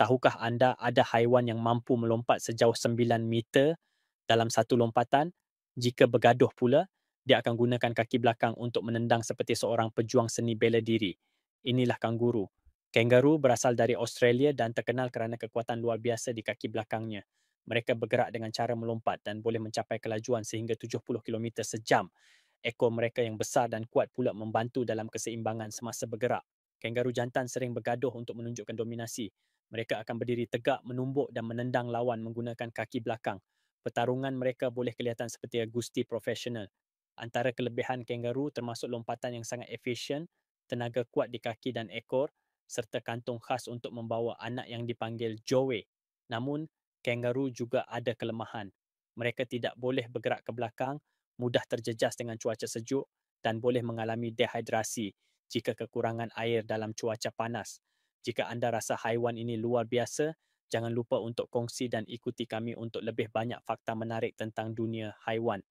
Tahukah anda ada haiwan yang mampu melompat sejauh 9 meter dalam satu lompatan? Jika bergaduh pula, dia akan gunakan kaki belakang untuk menendang seperti seorang pejuang seni bela diri. Inilah kanguru. Kangaroo berasal dari Australia dan terkenal kerana kekuatan luar biasa di kaki belakangnya. Mereka bergerak dengan cara melompat dan boleh mencapai kelajuan sehingga 70 kilometer sejam. Ekor mereka yang besar dan kuat pula membantu dalam keseimbangan semasa bergerak. Kangaroo jantan sering bergaduh untuk menunjukkan dominasi. Mereka akan berdiri tegak, menumbuk dan menendang lawan menggunakan kaki belakang. Pertarungan mereka boleh kelihatan seperti gusti profesional. Antara kelebihan kangaroo termasuk lompatan yang sangat efisien, tenaga kuat di kaki dan ekor, serta kantung khas untuk membawa anak yang dipanggil joey. Namun, kangaroo juga ada kelemahan. Mereka tidak boleh bergerak ke belakang, mudah terjejas dengan cuaca sejuk dan boleh mengalami dehidrasi jika kekurangan air dalam cuaca panas. Jika anda rasa haiwan ini luar biasa, jangan lupa untuk kongsi dan ikuti kami untuk lebih banyak fakta menarik tentang dunia haiwan.